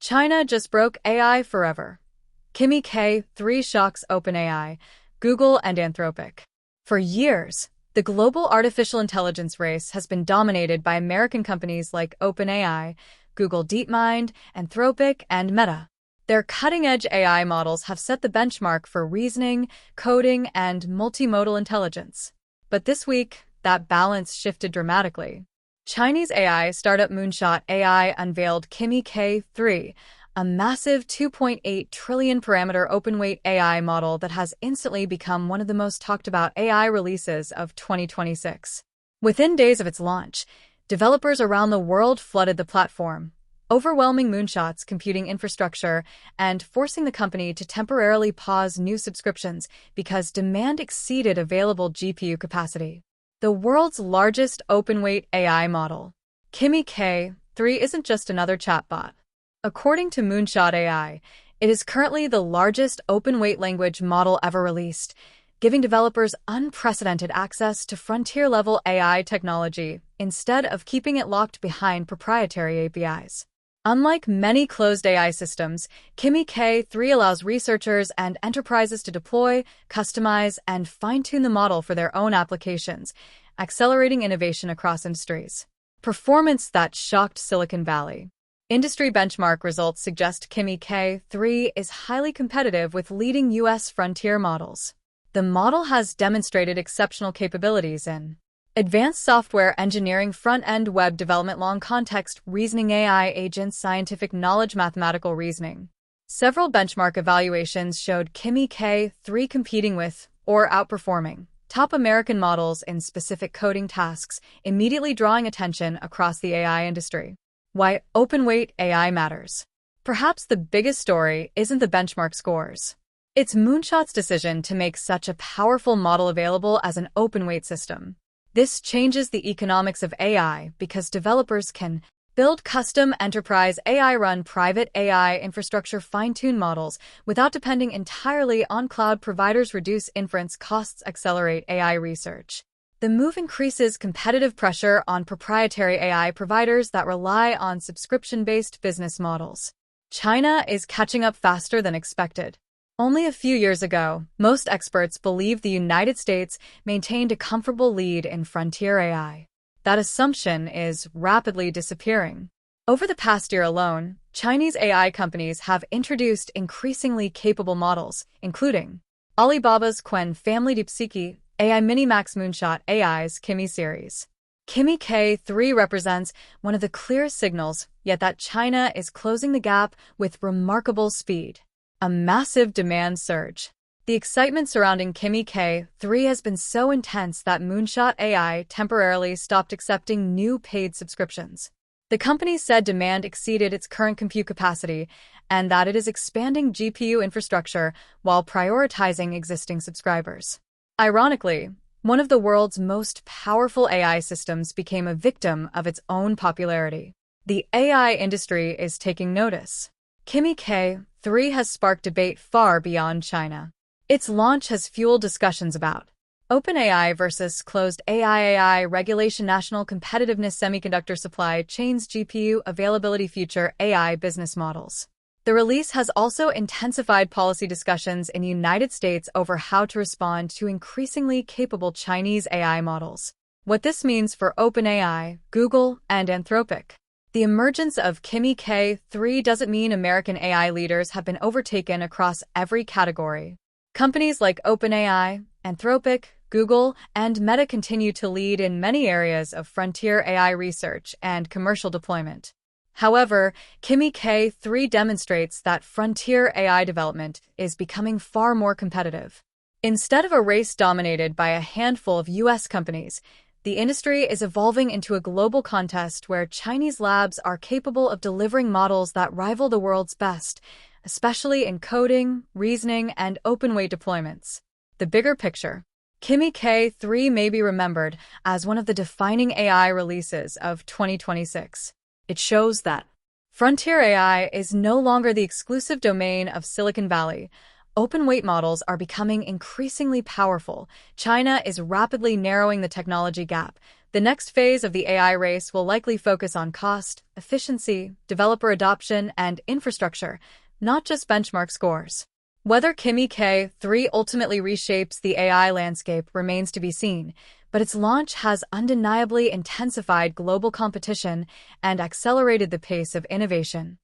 China just broke AI forever. KimiKai, 3 shocks OpenAI, Google, and Anthropic. For years, the global artificial intelligence race has been dominated by American companies like OpenAI, Google DeepMind, Anthropic, and Meta. Their cutting-edge AI models have set the benchmark for reasoning, coding, and multimodal intelligence. But this week, that balance shifted dramatically. Chinese AI startup Moonshot AI unveiled KimiKai 3, a massive 2.8 trillion parameter open-weight AI model that has instantly become one of the most talked about AI releases of 2026. Within days of its launch, developers around the world flooded the platform, overwhelming Moonshot's computing infrastructure and forcing the company to temporarily pause new subscriptions because demand exceeded available GPU capacity. The world's largest open-weight AI model, KimiKai 3 isn't just another chatbot. According to Moonshot AI, it is currently the largest open-weight language model ever released, giving developers unprecedented access to frontier-level AI technology instead of keeping it locked behind proprietary APIs. Unlike many closed AI systems, KimiKai 3 allows researchers and enterprises to deploy, customize, and fine-tune the model for their own applications, accelerating innovation across industries. Performance that shocked Silicon Valley. Industry benchmark results suggest KimiKai 3 is highly competitive with leading U.S. frontier models. The model has demonstrated exceptional capabilities in advanced software engineering, front-end web development, long-context reasoning AI agents, scientific knowledge, mathematical reasoning. Several benchmark evaluations showed KimiKai 3 competing with, or outperforming, top American models in specific coding tasks, immediately drawing attention across the AI industry. Why open-weight AI matters. Perhaps the biggest story isn't the benchmark scores. It's Moonshot's decision to make such a powerful model available as an open-weight system. This changes the economics of AI because developers can build custom enterprise AI, run private AI infrastructure, fine-tune models without depending entirely on cloud providers, reduce inference costs, accelerate AI research. The move increases competitive pressure on proprietary AI providers that rely on subscription-based business models. China is catching up faster than expected. Only a few years ago, most experts believed the United States maintained a comfortable lead in frontier AI. That assumption is rapidly disappearing. Over the past year alone, Chinese AI companies have introduced increasingly capable models, including Alibaba's Qwen family, DeepSeek AI, Minimax, Moonshot AI's Kimi series. KimiKai 3 represents one of the clearest signals, yet that China is closing the gap with remarkable speed. A massive demand surge. The excitement surrounding KimiKai 3 has been so intense that Moonshot AI temporarily stopped accepting new paid subscriptions. The company said demand exceeded its current compute capacity and that it is expanding GPU infrastructure while prioritizing existing subscribers. Ironically, one of the world's most powerful AI systems became a victim of its own popularity. The AI industry is taking notice. KimiKai 3 has sparked debate far beyond China. Its launch has fueled discussions about OpenAI versus closed AI regulation, national competitiveness, semiconductor supply chains, GPU availability, future AI business models. The release has also intensified policy discussions in the United States over how to respond to increasingly capable Chinese AI models. What this means for OpenAI, Google, and Anthropic. The emergence of KimiKai 3 doesn't mean American AI leaders have been overtaken across every category. Companies like OpenAI, Anthropic, Google, and Meta continue to lead in many areas of frontier AI research and commercial deployment. However, KimiKai 3 demonstrates that frontier AI development is becoming far more competitive. Instead of a race dominated by a handful of U.S. companies, the industry is evolving into a global contest where Chinese labs are capable of delivering models that rival the world's best, especially in coding, reasoning, and open-weight deployments. The bigger picture. KimiKai 3 may be remembered as one of the defining AI releases of 2026. It shows that frontier AI is no longer the exclusive domain of Silicon Valley. open-weight models are becoming increasingly powerful. China is rapidly narrowing the technology gap. The next phase of the AI race will likely focus on cost, efficiency, developer adoption, and infrastructure, not just benchmark scores. Whether KimiKai 3 ultimately reshapes the AI landscape remains to be seen, but its launch has undeniably intensified global competition and accelerated the pace of innovation.